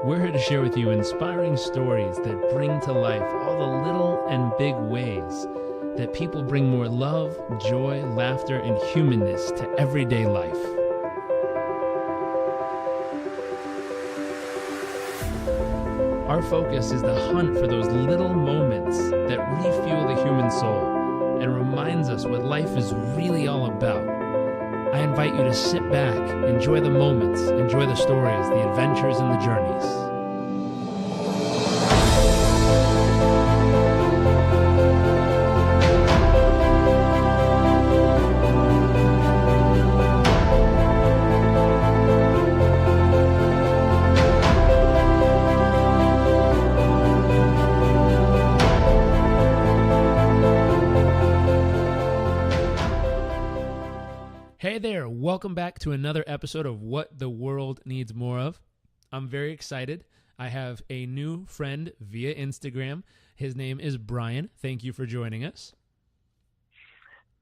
We're here to share with you inspiring stories that bring to life all the little and big ways that people bring more love, joy, laughter, and humanness to everyday life. Our focus is the hunt for those little moments that refuel the human soul and reminds us what life is really all about. I invite you to sit back, enjoy the moments, enjoy the stories, the adventures, and the journeys. Hey there, welcome back to another episode of What the World Needs More Of. I'm very excited. I have a new friend via Instagram. His name is Bryan. Thank you for joining us.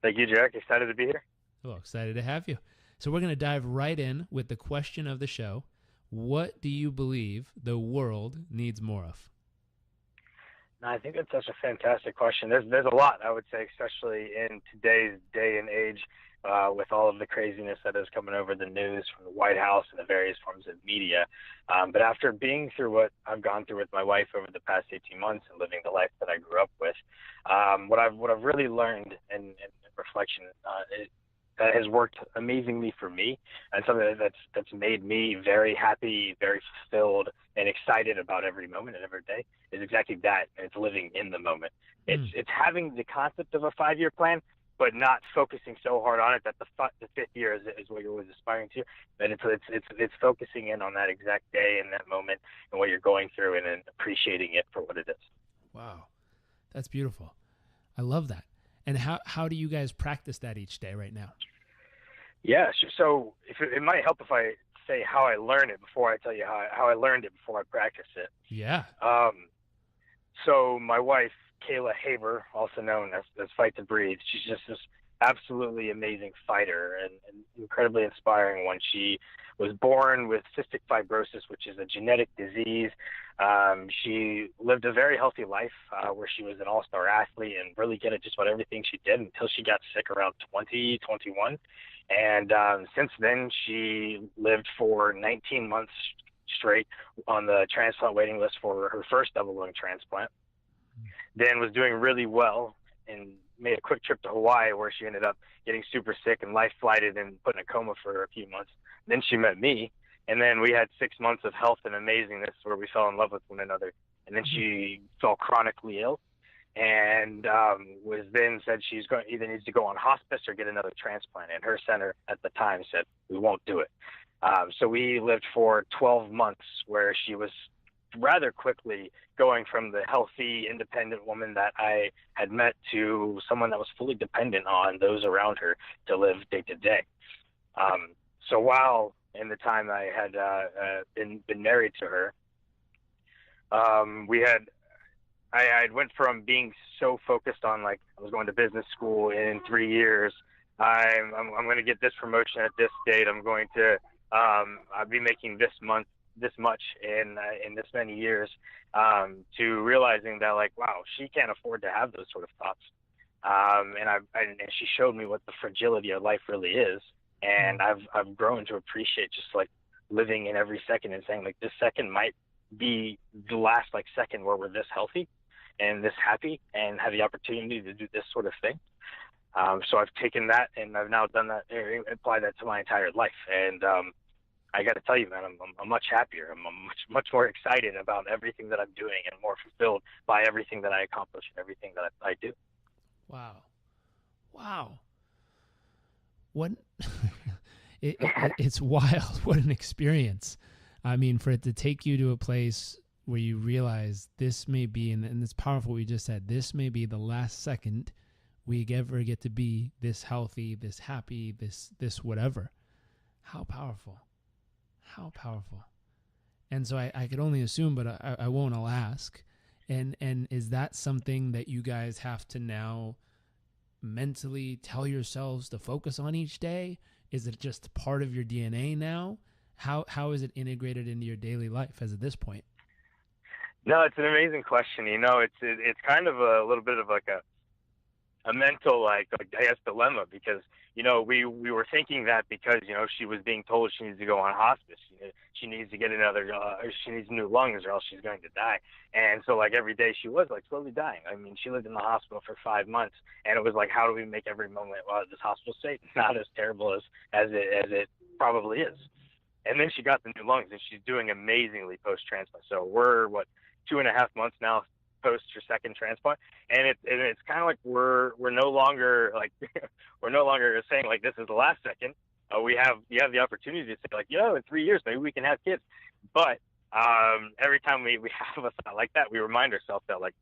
Thank you, Jack. Excited to be here. Well, excited to have you. So we're going to dive right in with the question of the show. What do you believe the world needs more of? I think that's such a fantastic question. There's a lot, I would say, especially in today's day and age, with all of the craziness that is coming over the news from the White House and the various forms of media. But after being through what I've gone through with my wife over the past 18 months and living the life that I grew up with, what I've really learned in reflection that has worked amazingly for me, and something that's made me very happy, very fulfilled, and excited about every moment and every day is exactly that. It's living in the moment. It's having the concept of a 5-year plan, but not focusing so hard on it that the fifth year is what you're always aspiring to. But it's focusing in on that exact day and that moment and what you're going through, and then appreciating it for what it is. Wow, that's beautiful. I love that. And how do you guys practice that each day right now? Yeah, so it might help if I say how I learn it before I tell you how I learned it before I practice it. Yeah. So my wife, Kayla Haber, also known as Fight to Breathe, she's just this absolutely amazing fighter and incredibly inspiring one. She was born with cystic fibrosis, which is a genetic disease. She lived a very healthy life where she was an all-star athlete and really good at just about everything she did until she got sick around 2021. And since then, she lived for 19 months straight on the transplant waiting list for her first double lung transplant. Then was doing really well and made a quick trip to Hawaii, where she ended up getting super sick and life flighted and put in a coma for a few months. Then she met me, and then we had 6 months of health and amazingness where we fell in love with one another. And then she fell chronically ill and was then said she's going either needs to go on hospice or get another transplant. And her center at the time said, we won't do it. So we lived for 12 months where she was rather quickly going from the healthy, independent woman that I had met to someone that was fully dependent on those around her to live day to day. So while in the time I had been married to her, I went from being so focused on, like, I was going to business school in 3 years. I'm going to get this promotion at this date. I'm going to I'll be making this much in this many years, to realizing that, like, wow, she can't afford to have those sort of thoughts. And she showed me what the fragility of life really is. And I've grown to appreciate just, like, living in every second and saying, like, this second might be the last, like, second where we're this healthy and this happy and have the opportunity to do this sort of thing. So I've taken that and I've now done that, applied that to my entire life. And, I got to tell you, man, I'm much happier. I'm much more excited about everything that I'm doing and more fulfilled by everything that I accomplish and everything that I do. Wow. What? It's wild. What an experience. I mean, for it to take you to a place where you realize this may be, and it's powerful what you just said, this may be the last second we ever get to be this healthy, this happy, this whatever. How powerful. How powerful. And so I could only assume, but I won't, I'll ask. And is that something that you guys have to now mentally tell yourselves to focus on each day? Is it just part of your DNA now? How is it integrated into your daily life as at this point? No, it's an amazing question. It's kind of a little bit of like a mental like I guess dilemma because we were thinking that because she was being told she needs to go on hospice, she needs to get another she needs new lungs or else she's going to die, and so like every day she was like slowly dying. I mean, she lived in the hospital for 5 months, and it was like, how do we make every moment while this hospital stay not as terrible as it probably is. And then she got the new lungs, and she's doing amazingly post transplant. So we're 2.5 months now post her second transplant, and it's kind of like we're no longer like we're no longer saying like this is the last second. We have the opportunity to say like in 3 years maybe we can have kids, but every time we have a thought like that, we remind ourselves that like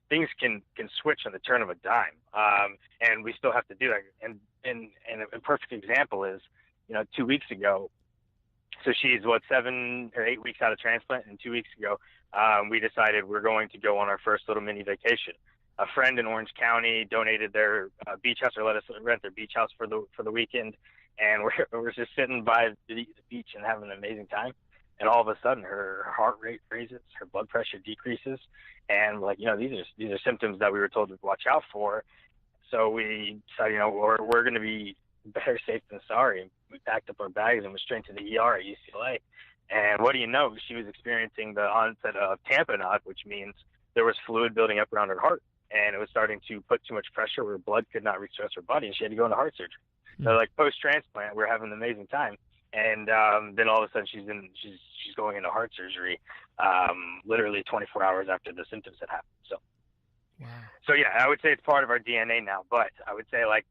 things can switch on the turn of a dime, and we still have to do that. And a perfect example is 2 weeks ago. So she's 7 or 8 weeks out of transplant, and 2 weeks ago, we decided we're going to go on our first little mini vacation. A friend in Orange County donated their beach house, or let us rent their beach house for the weekend, and we're just sitting by the beach and having an amazing time. And all of a sudden, her heart rate raises, her blood pressure decreases, and like these are symptoms that we were told to watch out for. So we decided we're going to be better safe than sorry. We packed up our bags and went straight to the ER at UCLA. And what do you know? She was experiencing the onset of tamponade, which means there was fluid building up around her heart, and it was starting to put too much pressure where blood could not reach the rest of her body, and she had to go into heart surgery. So like post transplant, we're having an amazing time, and then all of a sudden she's going into heart surgery, literally 24 hours after the symptoms had happened. So, wow. So yeah, I would say it's part of our DNA now. But I would say like,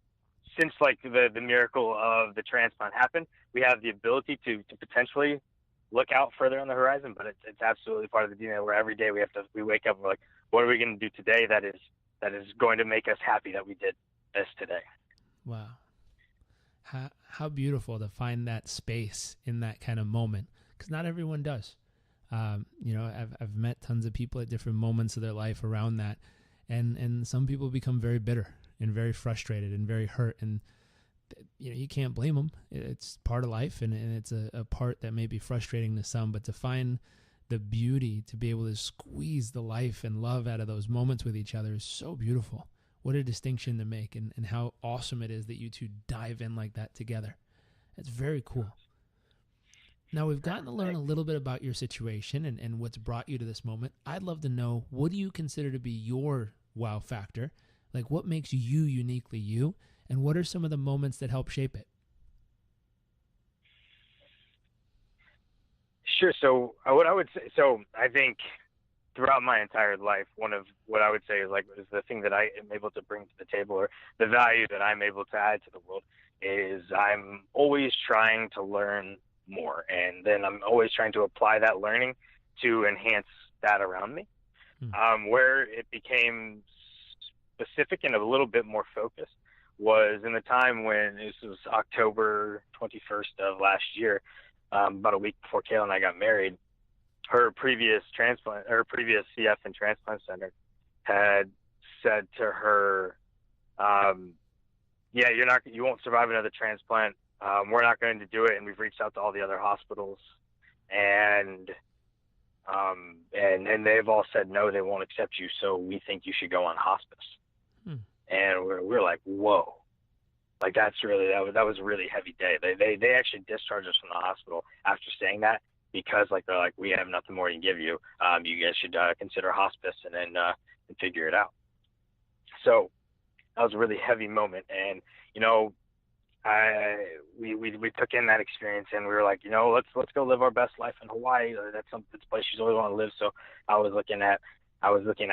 since like the miracle of the transplant happened, we have the ability to potentially look out further on the horizon, but it's absolutely part of the DNA where every day we wake up and we're like, what are we going to do today that is going to make us happy that we did this today? Wow. How beautiful to find that space in that kind of moment, because not everyone does. I've met tons of people at different moments of their life around that, and some people become very bitter and very frustrated and very hurt, and you can't blame them. It's part of life, and it's a part that may be frustrating to some, but to find the beauty, to be able to squeeze the life and love out of those moments with each other is so beautiful. What a distinction to make, and how awesome it is that you two dive in like that together. It's very cool. Now, we've gotten to learn a little bit about your situation and what's brought you to this moment. I'd love to know, what do you consider to be your wow factor? Like, what makes you uniquely you, and what are some of the moments that help shape it? Sure. So what I would say, I think throughout my entire life, one of what I would say is the thing that I am able to bring to the table, or the value that I'm able to add to the world, is I'm always trying to learn more, and then I'm always trying to apply that learning to enhance that around me. Where it became specific and a little bit more focused was in the time when this was October 21st of last year, about a week before Kayla and I got married. Her previous CF and transplant center had said to her, yeah, you won't survive another transplant. We're not going to do it. And we've reached out to all the other hospitals, and they've all said, no, they won't accept you. So we think you should go on hospice. And we're like, whoa, like that was a really heavy day. They actually discharged us from the hospital after saying that, because they're like, we have nothing more to give you. You guys should consider hospice and then and figure it out. So that was a really heavy moment, and we took in that experience, and we were like, let's go live our best life in Hawaii. That's a place she's always wanted to live. So I was looking at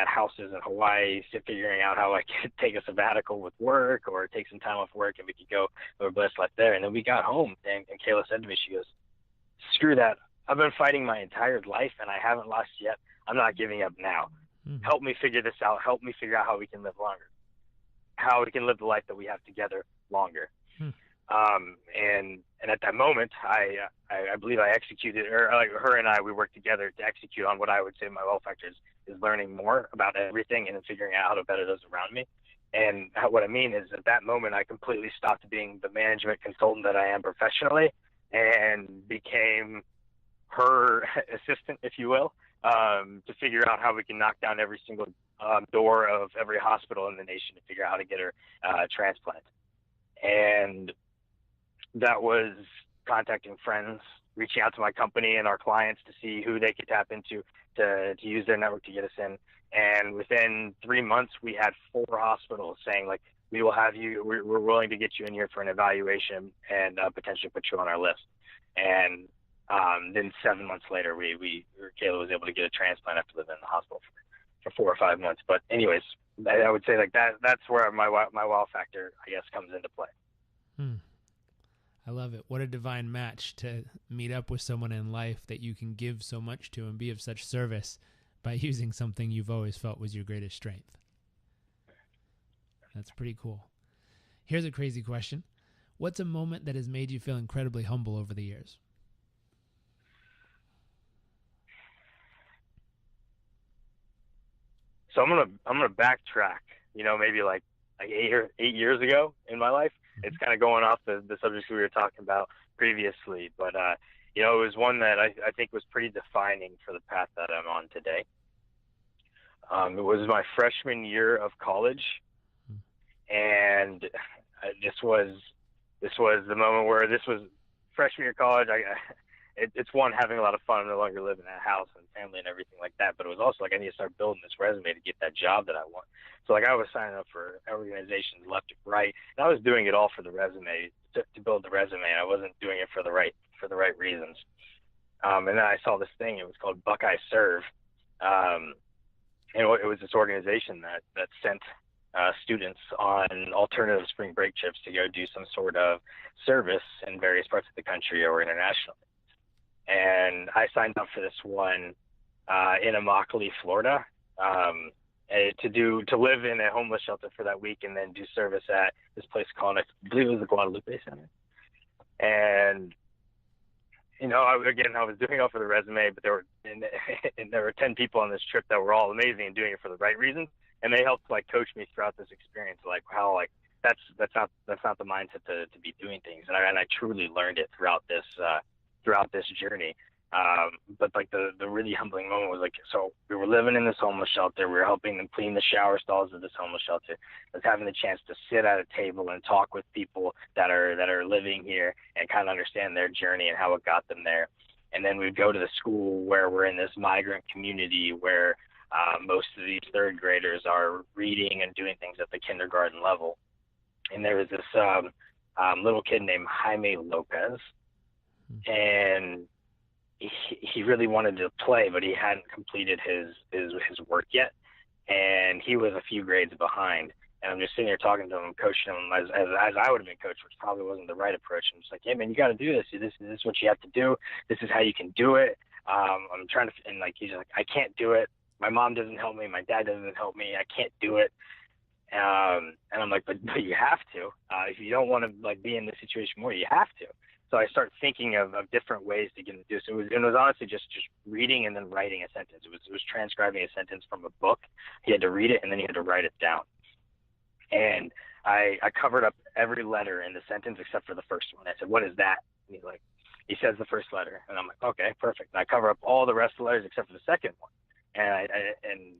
houses in Hawaii, figuring out how I could take a sabbatical with work or take some time off work, and we could go live our best life there. And then we got home, and Kayla said to me, she goes, screw that. I've been fighting my entire life, and I haven't lost yet. I'm not giving up now. Help me figure this out. Help me figure out how we can live longer, how we can live the life that we have together longer. And at that moment, I believe I executed, or like her and I, we worked together to execute on what I would say my well factor is learning more about everything and then figuring out how to better those around me. And what I mean is, at that moment, I completely stopped being the management consultant that I am professionally, and became her assistant, if you will, to figure out how we can knock down every single door of every hospital in the nation to figure out how to get her transplant. And that was contacting friends, reaching out to my company and our clients to see who they could tap into to use their network to get us in. And within 3 months, we had 4 hospitals saying, like, we will have you, we're willing to get you in here for an evaluation and potentially put you on our list. And then 7 months later, Kayla was able to get a transplant after living in the hospital for 4 or 5 months. But anyways, I would say like that's where my wow factor, I guess, comes into play. I love it. What a divine match to meet up with someone in life that you can give so much to and be of such service by using something you've always felt was your greatest strength. That's pretty cool. Here's a crazy question. What's a moment that has made you feel incredibly humble over the years? So I'm gonna backtrack. Maybe like 8 years ago in my life. It's kind of going off the subjects we were talking about previously, but it was one that I think was pretty defining for the path that I'm on today. It was my freshman year of college, and this was the moment where this was freshman year of college. It's one, having a lot of fun. I'm no longer living in a house and family and everything like that, but it was also like I need to start building this resume to get that job that I want. So like I was signing up for organizations left and right, and I was doing it all for the resume, to build the resume. I wasn't doing it for the right reasons. And then I saw this thing. It was called Buckeye Serve, and it was this organization that sent students on alternative spring break trips to go do some sort of service in various parts of the country or internationally. And I signed up for this one in Immokalee, Florida, to live in a homeless shelter for that week, and then do service at this place called, I believe it was the Guadalupe Center. And I was doing it all for the resume, but there were 10 people on this trip that were all amazing and doing it for the right reasons, and they helped like coach me throughout this experience, like how like that's not the mindset to be doing things, and I truly learned it throughout this journey. But like the really humbling moment was like, so we were living in this homeless shelter. We were helping them clean the shower stalls of this homeless shelter. I was having the chance to sit at a table and talk with people that are living here and kind of understand their journey and how it got them there. And then we'd go to the school where we're in this migrant community where most of these third graders are reading and doing things at the kindergarten level. And there was this little kid named Jaime Lopez, and he really wanted to play, but he hadn't completed his work yet, and he was a few grades behind. And I'm just sitting here talking to him, coaching him as I would have been coached, which probably wasn't the right approach. I'm just like, hey man, you got to do this. This is what you have to do. This is how you can do it. I'm trying to, and like he's like, I can't do it. My mom doesn't help me. My dad doesn't help me. I can't do it. And I'm like, but you have to. If you don't want to like be in this situation more, you have to. So I start thinking of different ways to get him to do so. It was honestly just reading and then writing a sentence. It was transcribing a sentence from a book. He had to read it and then he had to write it down. And I covered up every letter in the sentence except for the first one. I said, what is that? And he says the first letter. And I'm like, okay, perfect. And I cover up all the rest of the letters except for the second one. And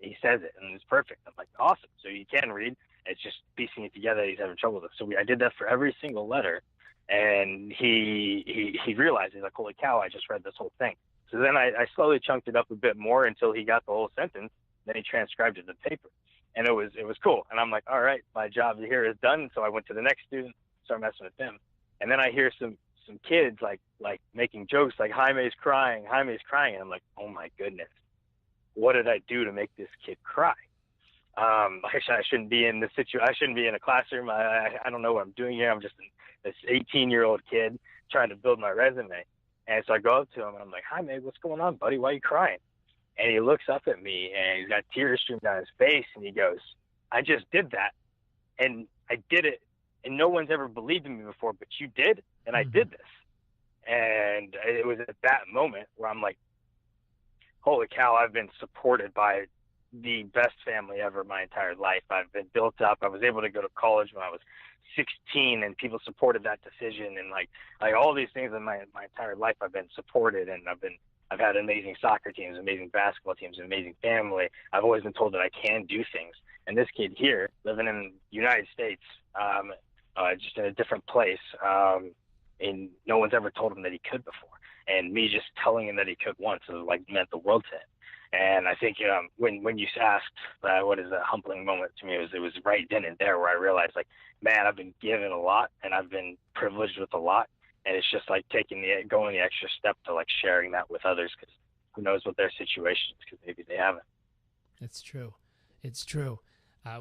he says it, and it's perfect. I'm like, awesome. So you can read. It's just piecing it together that he's having trouble with. So I did that for every single letter. And he realized, he's like, holy cow, I just read this whole thing. So then I slowly chunked it up a bit more until he got the whole sentence. Then he transcribed it to paper. And it was cool. And I'm like, all right, my job here is done. So I went to the next student, started messing with them. And then I hear some kids like making jokes like, Jaime's crying. And I'm like, oh my goodness, what did I do to make this kid cry? Actually, I shouldn't be in this situation. I shouldn't be in a classroom. I don't know what I'm doing here. I'm just this 18-year-old kid trying to build my resume. And so I go up to him and I'm like, Jaime, what's going on, buddy? Why are you crying? And he looks up at me and he's got tears streaming down his face. And he goes, I just did that. And I did it. And no one's ever believed in me before, but you did. And I did this. And it was at that moment where I'm like, holy cow, I've been supported by the best family ever my entire life. I've been built up. I was able to go to college when I was 16, and people supported that decision, and like all these things in my entire life I've been supported, and I've had amazing soccer teams, amazing basketball teams, amazing family. I've always been told that I can do things. And this kid here, living in the United States, just in a different place, and no one's ever told him that he could before. And me just telling him that he could once is like meant the world to him. And I think when you asked what is a humbling moment to me, it was right then and there where I realized, like, man, I've been given a lot and I've been privileged with a lot, and it's just like going the extra step to like sharing that with others, because who knows what their situation is, because maybe they haven't. It's true. It's true.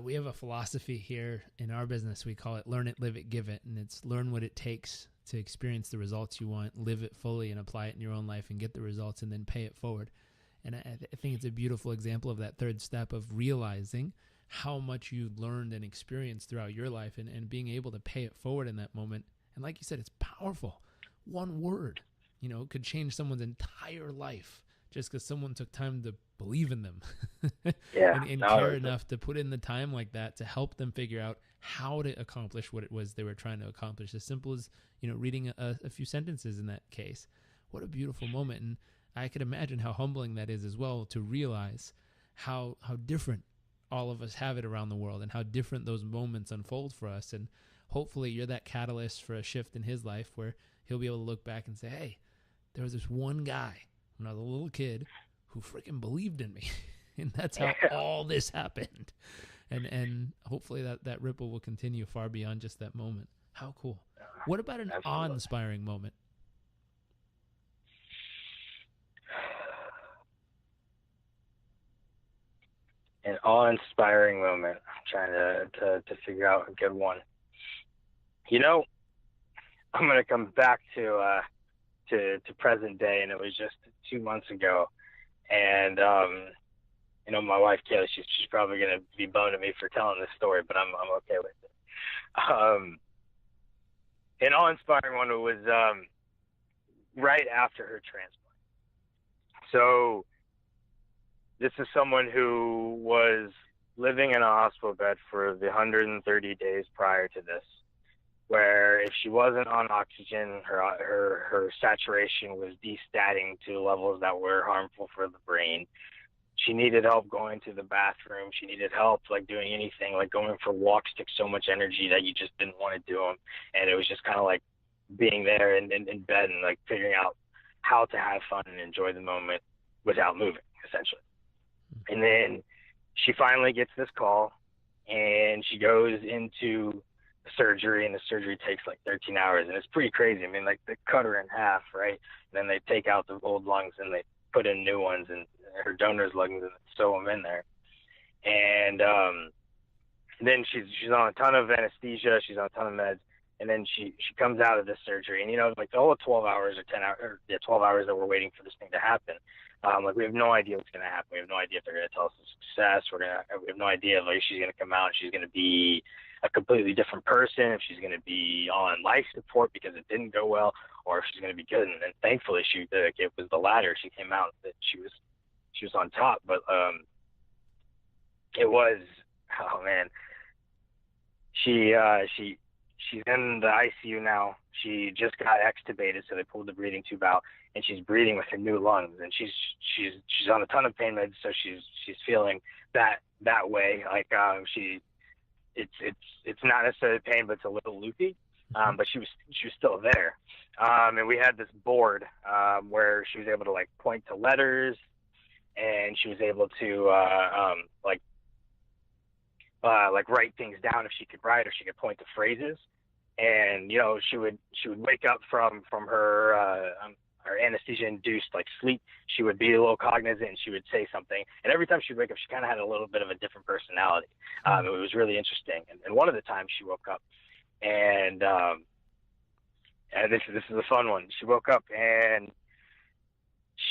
We have a philosophy here in our business. We call it learn it, live it, give it. And it's learn what it takes to experience the results you want, live it fully and apply it in your own life and get the results, and then pay it forward. And I think it's a beautiful example of that third step of realizing how much you learned and experienced throughout your life, and being able to pay it forward in that moment. And like you said, it's powerful. One word, could change someone's entire life just because someone took time to believe in them Yeah, and care enough to put in the time like that to help them figure out how to accomplish what it was they were trying to accomplish. As simple as, reading a few sentences in that case. What a beautiful moment. And I could imagine how humbling that is as well, to realize how different all of us have it around the world and how different those moments unfold for us. And hopefully you're that catalyst for a shift in his life where he'll be able to look back and say, hey, there was this one guy when I was a little kid who freaking believed in me. And that's how all this happened. And hopefully that ripple will continue far beyond just that moment. How cool. What about an awe-inspiring moment? An awe-inspiring moment. I'm trying to figure out a good one. I'm going to come back to present day, and it was just 2 months ago. And my wife Kayla, she's probably going to be boned at me for telling this story, but I'm okay with it. An awe-inspiring one was right after her transplant. So this is someone who was living in a hospital bed for the 130 days prior to this, where if she wasn't on oxygen, her saturation was destatting to levels that were harmful for the brain. She needed help going to the bathroom. She needed help like doing anything, like going for walks took so much energy that you just didn't want to do them. And it was just kind of like being there in bed and like figuring out how to have fun and enjoy the moment without moving, essentially. And then she finally gets this call, and she goes into surgery, and the surgery takes like 13 hours, and it's pretty crazy. I mean, like, they cut her in half, right? And then they take out the old lungs and they put in new ones, and her donor's lungs, and sew them in there. And then she's on a ton of anesthesia, she's on a ton of meds, and then she comes out of this surgery, and like the whole 12 hours or 10 hours, or 12 hours that we're waiting for this thing to happen. Like, we have no idea what's going to happen. We have no idea if they're going to tell us a success. We have no idea if like she's going to come out and she's going to be a completely different person, if she's going to be on life support because it didn't go well, or if she's going to be good. And thankfully, it was the latter. She came out that she was on top. But it was, oh man, she's in the ICU now. She just got extubated, so they pulled the breathing tube out, and she's breathing with her new lungs. And she's on a ton of pain meds, so she's feeling that way. Like, it's not necessarily pain, but it's a little loopy. But she was still there. And we had this board where she was able to like point to letters, and she was able to like write things down if she could write, or she could point to phrases. And she would wake up from her anesthesia induced like sleep. She would be a little cognizant, and she would say something, and every time she'd wake up, she kind of had a little bit of a different personality. It was really interesting. And one of the times she woke up, and this is a fun one. She woke up and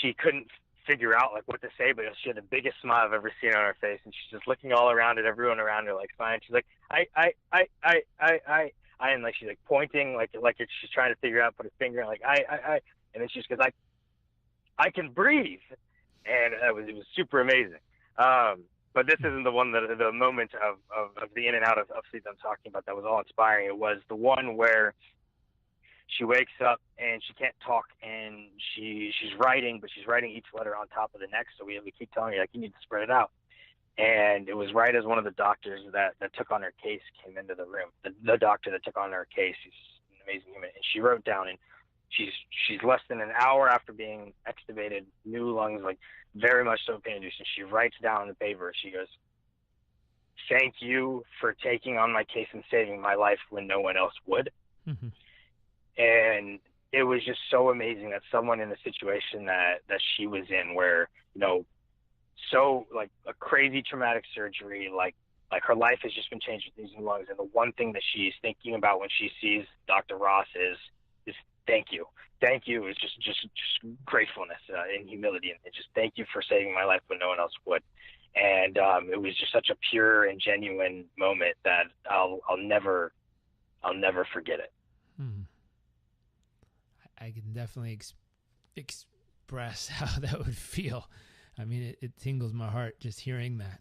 she couldn't figure out like what to say, but she had the biggest smile I've ever seen on her face, and she's just looking all around at everyone around her, like smiling. She's like, I, and like she's like pointing, like she's trying to figure out, put her finger like I, and then she just goes, I can breathe, and it was super amazing. But but this isn't the one that the moment of the in and out of sleep I'm talking about that was all inspiring. It was the one where she wakes up and she can't talk, and she's writing, but she's writing each letter on top of the next. So we keep telling her, like, you need to spread it out. And it was right as one of the doctors that took on her case came into the room. The doctor that took on her case, he's an amazing human, and she wrote down, and she's less than an hour after being extubated, new lungs, like very much so pain inducing. She writes down on the paper, she goes, "Thank you for taking on my case and saving my life when no one else would." Mm-hmm. And it was just so amazing that someone in the situation that she was in, where, you know, so like a crazy traumatic surgery, like her life has just been changed with these new lungs, and the one thing that she's thinking about when she sees Dr. Ross is thank you. Thank you is just gratefulness and humility, and just thank you for saving my life when no one else would. And it was just such a pure and genuine moment that I'll never forget it. Hmm. I can definitely express how that would feel. I mean, it tingles my heart just hearing that.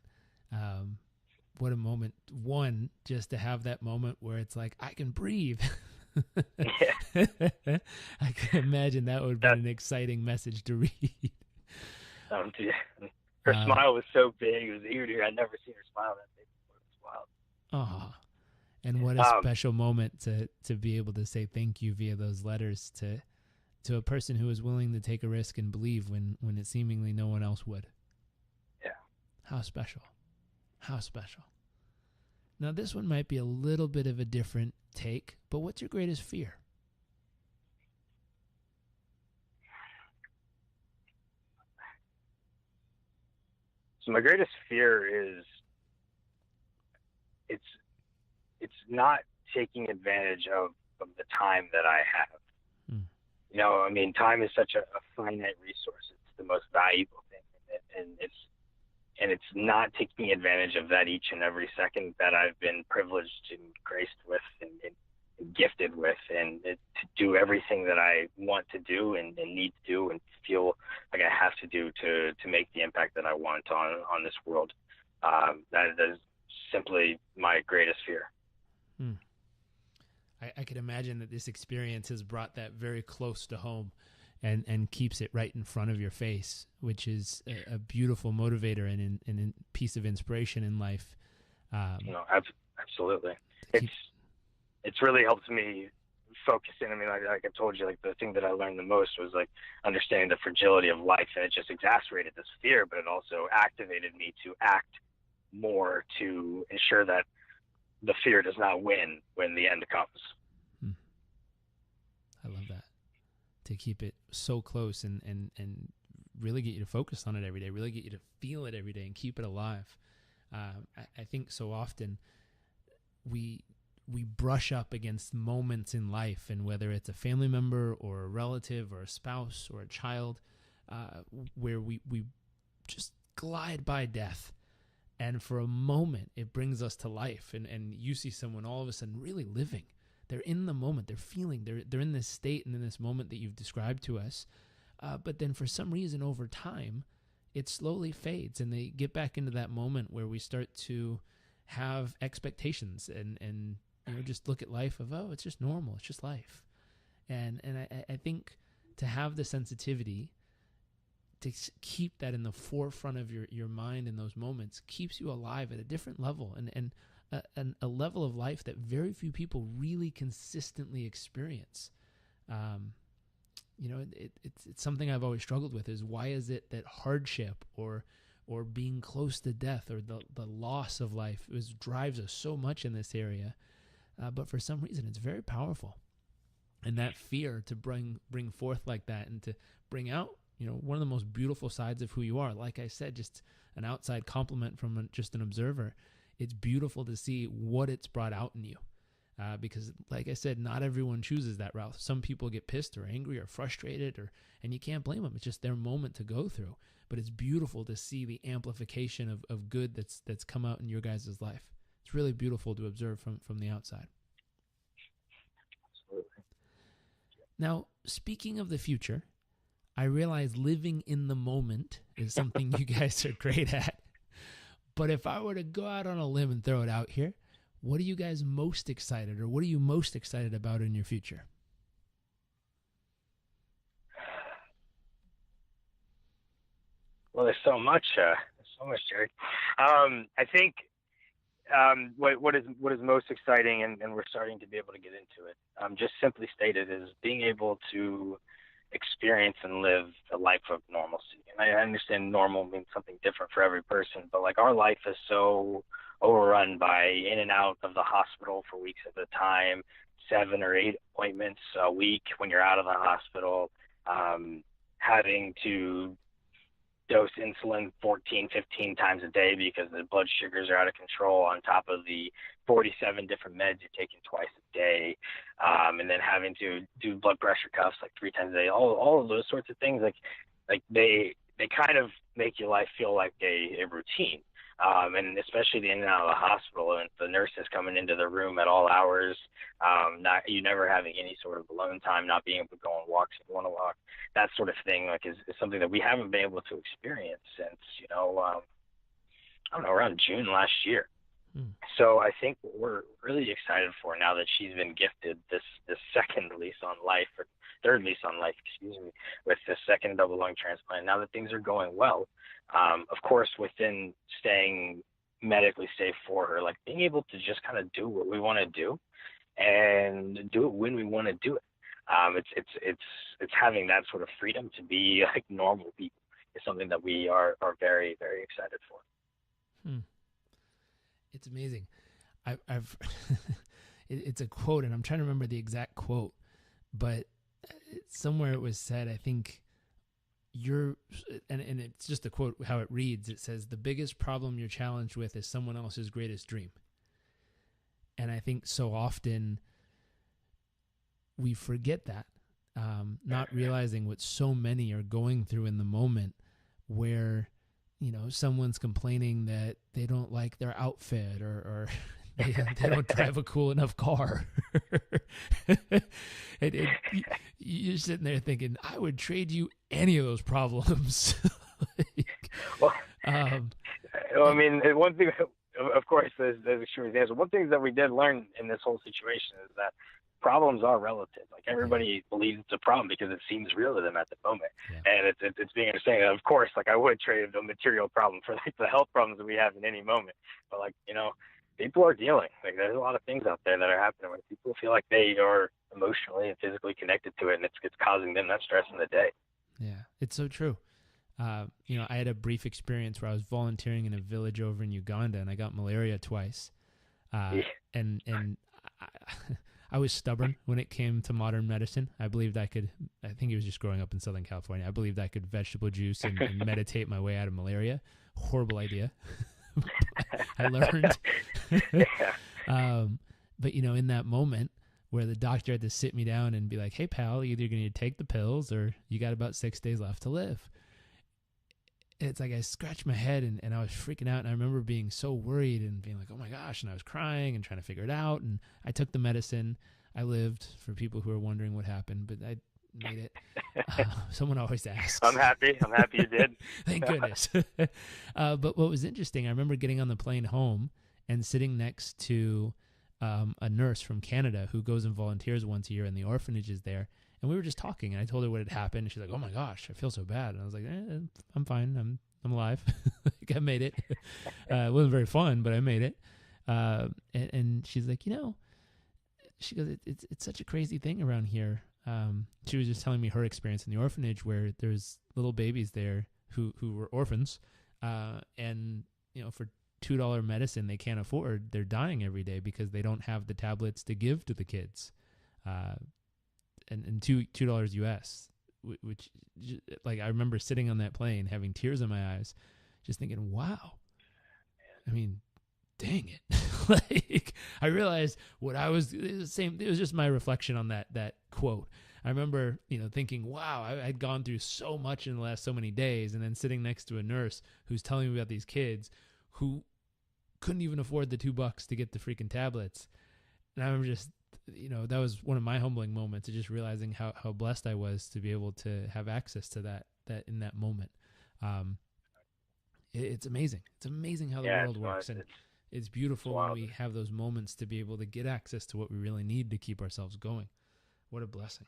What a moment. One, just to have that moment where it's like, I can breathe. I can imagine that would be an exciting message to read. Yeah. Her smile was so big. It was ear to ear. I'd never seen her smile that big before. It was wild. Oh, and what a special moment to be able to say thank you via those letters to a person who was willing to take a risk and believe when it seemingly no one else would. Yeah. How special. How special. Now, this one might be a little bit of a different take, but what's your greatest fear? So my greatest fear is it's not taking advantage of the time that I have. You know, I mean, time is such a finite resource. It's the most valuable thing, and it's not taking advantage of that each and every second that I've been privileged and graced with and gifted with, and to do everything that I want to do and need to do and feel like I have to do to make the impact that I want on this world. That is simply my greatest fear. I could imagine that this experience has brought that very close to home and keeps it right in front of your face, which is a beautiful motivator and a piece of inspiration in life. Absolutely. It's really helped me focus in. I mean, like I told you, like the thing that I learned the most was like understanding the fragility of life, and it just exacerbated this fear, but it also activated me to act more to ensure that the fear does not win when the end comes. I love that. To keep it so close and really get you to focus on it every day, really get you to feel it every day and keep it alive. I think so often we brush up against moments in life, and whether it's a family member or a relative or a spouse or a child, where we just glide by death. And for a moment, it brings us to life. And you see someone all of a sudden really living. They're in the moment. They're feeling. They're in this state and in this moment that you've described to us. But then for some reason over time, it slowly fades. And they get back into that moment where we start to have expectations and just look at life of, oh, it's just normal. It's just life. And I think to have the sensitivity to keep that in the forefront of your mind in those moments keeps you alive at a different level and a level of life that very few people really consistently experience. It's something I've always struggled with, is why is it that hardship or being close to death or the loss of life drives us so much in this area, but for some reason it's very powerful. And that fear to bring forth like that and to bring out one of the most beautiful sides of who you are. Like I said, just an outside compliment from just an observer. It's beautiful to see what it's brought out in you. Because like I said, not everyone chooses that route. Some people get pissed or angry or frustrated, and you can't blame them. It's just their moment to go through. But it's beautiful to see the amplification of good that's come out in your guys' life. It's really beautiful to observe from the outside. Absolutely. Now, speaking of the future, I realize living in the moment is something you guys are great at. But if I were to go out on a limb and throw it out here, what are you guys most excited, or what are you most excited about in your future? Well, there's so much. There's so much, Jerry. I think what is most exciting, and we're starting to be able to get into it. Just simply stated, is being able to experience and live a life of normalcy. And I understand normal means something different for every person, but like our life is so overrun by in and out of the hospital for weeks at a time, 7 or 8 appointments a week when you're out of the hospital, having to dose insulin 14, 15 times a day because the blood sugars are out of control, on top of the 47 different meds you're taking twice a day, and then having to do blood pressure cuffs like 3 times a day. All of those sorts of things, like they kind of make your life feel like a routine. And especially the in and out of the hospital, and the nurses coming into the room at all hours, not you never having any sort of alone time, not being able to go on walks if you want to walk, that sort of thing, like is something that we haven't been able to experience since, I don't know, around June last year. Hmm. So I think what we're really excited for now that she's been gifted this second lease on life, or third lease on life, excuse me, with the second double lung transplant. Now that things are going well, of course, within staying medically safe for her, like being able to just kind of do what we want to do and do it when we want to do it. It's having that sort of freedom to be like normal people is something that we are very, very excited for. Hmm. It's amazing. I've it's a quote, and I'm trying to remember the exact quote, but somewhere it was said, I think and it's just a quote, how it reads. It says, "The biggest problem you're challenged with is someone else's greatest dream." And I think so often we forget that, not realizing what so many are going through in the moment, where someone's complaining that they don't like their outfit, or they don't drive a cool enough car. You're sitting there thinking, I would trade you any of those problems. Well, I mean, one thing, of course, there's extreme examples. One thing that we did learn in this whole situation is that problems are relative. Like everybody believes it's a problem because it seems real to them at the moment, and it's being understanding. Of course, like I would trade a material problem for like the health problems that we have in any moment, but like people are dealing. Like there's a lot of things out there that are happening where people feel like they are emotionally and physically connected to it, and it's causing them that stress in the day. Yeah, it's so true. I had a brief experience where I was volunteering in a village over in Uganda, and I got malaria twice. And I was stubborn when it came to modern medicine. I believed I think it was just growing up in Southern California. I believed I could vegetable juice and meditate my way out of malaria. Horrible idea. I learned. But in that moment where the doctor had to sit me down and be like, "Hey pal, either you're going to take the pills or you got about 6 days left to live." It's like I scratched my head and I was freaking out, and I remember being so worried and being like, oh my gosh, and I was crying and trying to figure it out, and I took the medicine. I lived, for people who are wondering what happened, but I made it. Someone always asks. I'm happy you did. Thank goodness. But what was interesting, I remember getting on the plane home and sitting next to a nurse from Canada who goes and volunteers once a year in the orphanages there. And we were just talking, and I told her what had happened. And she's like, "Oh my gosh, I feel so bad." And I was like, "I'm fine. I'm alive. Like, I made it. It wasn't very fun, but I made it." And she's like, she goes, "It's such a crazy thing around here." She was just telling me her experience in the orphanage, where there's little babies there who were orphans, and for $2 medicine they can't afford, they're dying every day because they don't have the tablets to give to the kids. And $2 US, which, like, I remember sitting on that plane having tears in my eyes, just thinking, wow, I mean, dang it. Like, I realized what I was, it was just my reflection on that quote. I remember, thinking, wow, I'd gone through so much in the last so many days, and then sitting next to a nurse who's telling me about these kids who couldn't even afford the $2 to get the freaking tablets. And I remember just, that was one of my humbling moments of just realizing how blessed I was to be able to have access to that in that moment. It's amazing. It's amazing how the Yeah, world works. And it's beautiful when we have those moments to be able to get access to what we really need to keep ourselves going. What a blessing.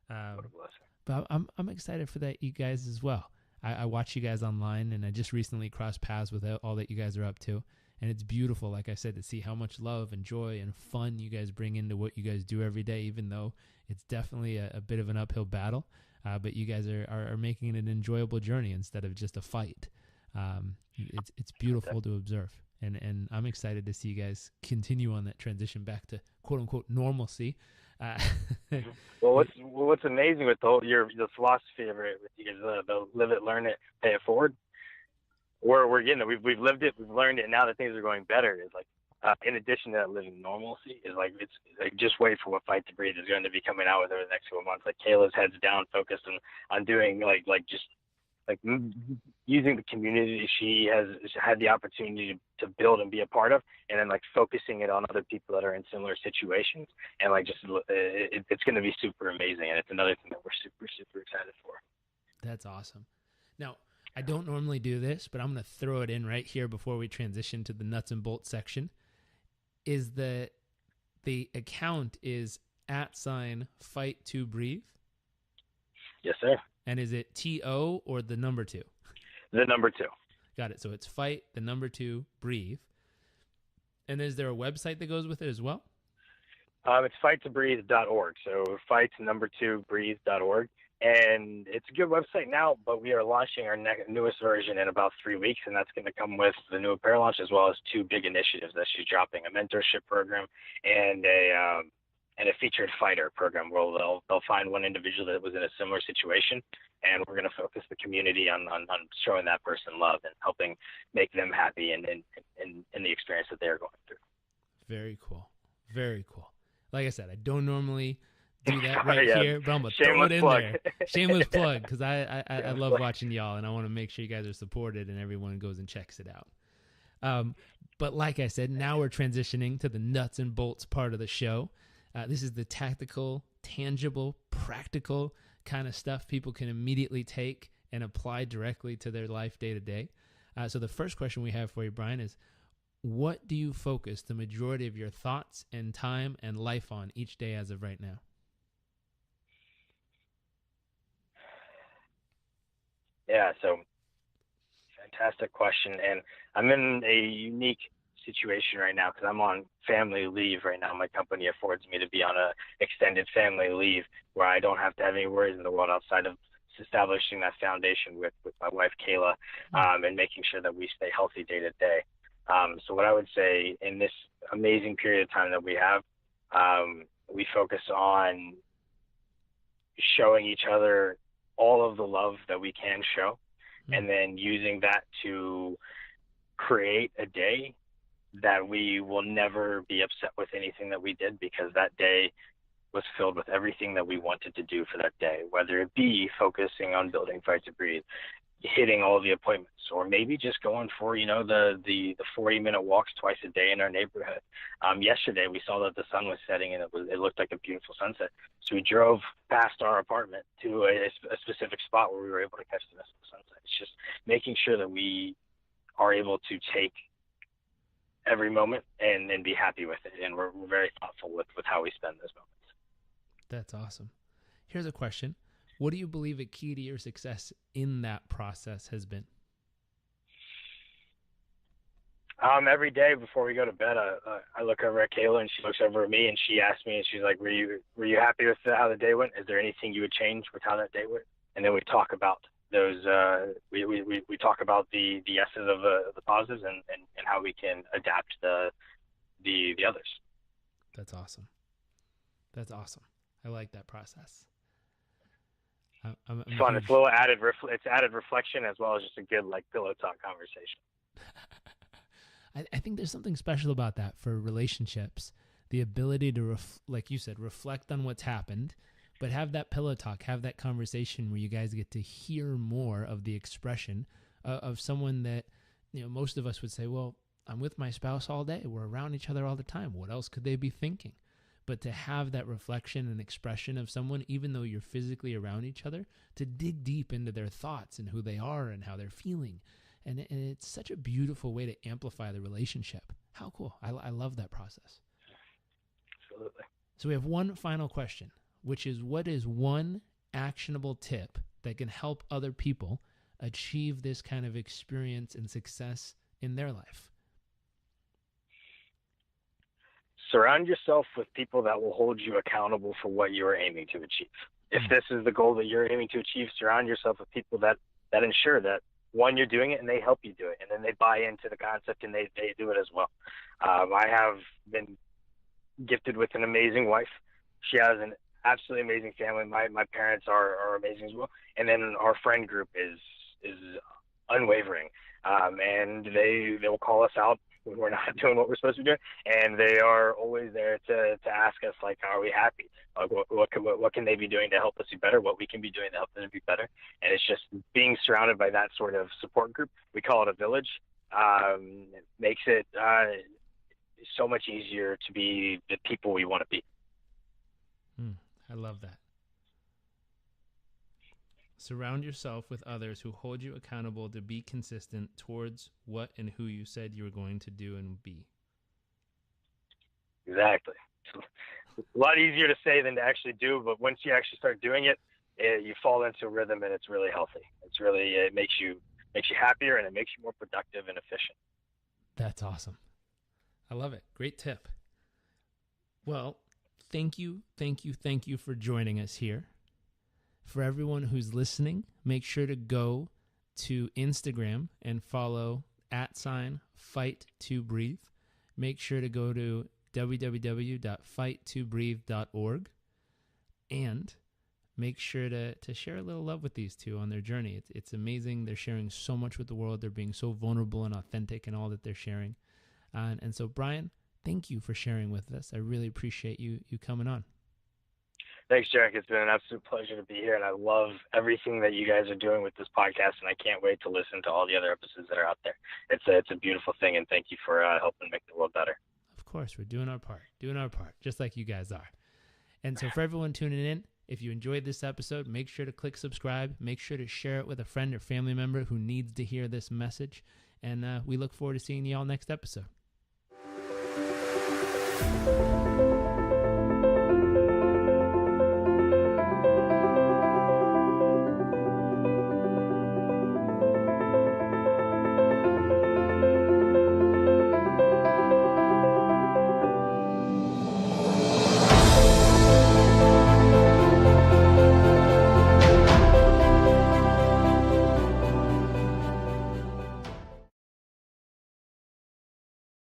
What a blessing. But I'm excited for that, you guys, as well. I watch you guys online, and I just recently crossed paths with all that you guys are up to. And it's beautiful, like I said, to see how much love and joy and fun you guys bring into what you guys do every day, even though it's definitely a bit of an uphill battle. But you guys are making it an enjoyable journey instead of just a fight. It's beautiful to observe. And I'm excited to see you guys continue on that transition back to quote unquote normalcy. Well, what's amazing with the philosophy of it, with you guys, the live it, learn it, pay it forward. We're getting it. We've lived it, we've learned it. Now that things are going better, is like in addition to that living normalcy, is like it's like just wait for what Fight to Breathe is going to be coming out with over the next couple of months. Like Kayla's heads down, focused on doing using the community she has had the opportunity to build and be a part of, and then like focusing it on other people that are in similar situations, and like just it's going to be super amazing, and it's another thing that we're super excited for. That's awesome. Now, I don't normally do this, but I'm going to throw it in right here before we transition to the nuts and bolts section. Is the account is @Fight2Breathe? Yes, sir. And is it TO or the number 2? The number 2. Got it. So it's Fight, the number 2, Breathe. And is there a website that goes with it as well? It's fight2breathe.org. So fight2breathe.org. And it's a good website now, but we are launching our newest version in about 3 weeks, and that's going to come with the new apparel launch, as well as 2 big initiatives that she's dropping: a mentorship program and a featured fighter program, where they'll find one individual that was in a similar situation, and we're going to focus the community on showing that person love and helping make them happy in the experience that they're going through. Very cool. Very cool. Like I said, I don't normally do that right here, but I'm going to throw it in there. Shameless plug, because I love watching y'all, and I want to make sure you guys are supported and everyone goes and checks it out. But like I said, now we're transitioning to the nuts and bolts part of the show. This is the tactical, tangible, practical kind of stuff people can immediately take and apply directly to their life day to day. So the first question we have for you, Bryan, is what do you focus the majority of your thoughts and time and life on each day as of right now? Yeah, so fantastic question. And I'm in a unique situation right now because I'm on family leave right now. My company affords me to be on a extended family leave where I don't have to have any worries in the world outside of establishing that foundation with my wife, Kayla, and making sure that we stay healthy day to day. So what I would say in this amazing period of time that we have, we focus on showing each other all of the love that we can show, and then using that to create a day that we will never be upset with anything that we did, because that day was filled with everything that we wanted to do for that day, whether it be focusing on building Fight to Breathe, hitting all the appointments, or maybe just going for, the 40-minute walks twice a day in our neighborhood. Yesterday we saw that the sun was setting and it looked like a beautiful sunset. So we drove past our apartment to a specific spot where we were able to catch the sunset. It's just making sure that we are able to take every moment and be happy with it. And we're very thoughtful with how we spend those moments. That's awesome. Here's a question. What do you believe a key to your success in that process has been? Every day before we go to bed, I look over at Kayla and she looks over at me and she asks me, and she's like, were you happy with how the day went? Is there anything you would change with how that day went? And then we talk about those, we talk about the yeses of the positives and how we can adapt the others. That's awesome. That's awesome. I like that process. I'm it's fun. It's a little added reflection as well as just a good pillow talk conversation. I think there's something special about that for relationships. The ability to, like you said, reflect on what's happened, but have that pillow talk, have that conversation where you guys get to hear more of the expression of someone that, most of us would say, well, I'm with my spouse all day. We're around each other all the time. What else could they be thinking? But to have that reflection and expression of someone, even though you're physically around each other, to dig deep into their thoughts and who they are and how they're feeling And it's such a beautiful way to amplify the relationship. How cool. I love that process. Absolutely. So we have one final question, which is, what is one actionable tip that can help other people achieve this kind of experience and success in their life? Surround yourself with people that will hold you accountable for what you are aiming to achieve. If this is the goal that you're aiming to achieve, surround yourself with people that ensure that, one, you're doing it and they help you do it, and then they buy into the concept and they do it as well. I have been gifted with an amazing wife. She has an absolutely amazing family. My parents are amazing as well. And then our friend group is unwavering. And they will call us out when we're not doing what we're supposed to be doing, and they are always there to ask us, like, are we happy? Like, what can they be doing to help us be better? What we can be doing to help them be better? And it's just being surrounded by that sort of support group. We call it a village. It makes it so much easier to be the people we want to be. I love that. Surround yourself with others who hold you accountable to be consistent towards what and who you said you were going to do and be. Exactly. It's a lot easier to say than to actually do, but once you actually start doing it, you fall into a rhythm, and it's really healthy. It makes you happier, and it makes you more productive and efficient. That's awesome. I love it. Great tip. Well, thank you for joining us here. For everyone who's listening, make sure to go to Instagram and follow @Fight2Breathe. Make sure to go to www.fight2breathe.org and make sure to share a little love with these two on their journey. It's amazing. They're sharing so much with the world. They're being so vulnerable and authentic in all that they're sharing. And so, Bryan, thank you for sharing with us. I really appreciate you coming on. Thanks, Jack. It's been an absolute pleasure to be here, and I love everything that you guys are doing with this podcast, and I can't wait to listen to all the other episodes that are out there. It's a beautiful thing, and thank you for helping make the world better. Of course, we're doing our part, just like you guys are. And so for everyone tuning in, if you enjoyed this episode, make sure to click subscribe. Make sure to share it with a friend or family member who needs to hear this message. And we look forward to seeing you all next episode.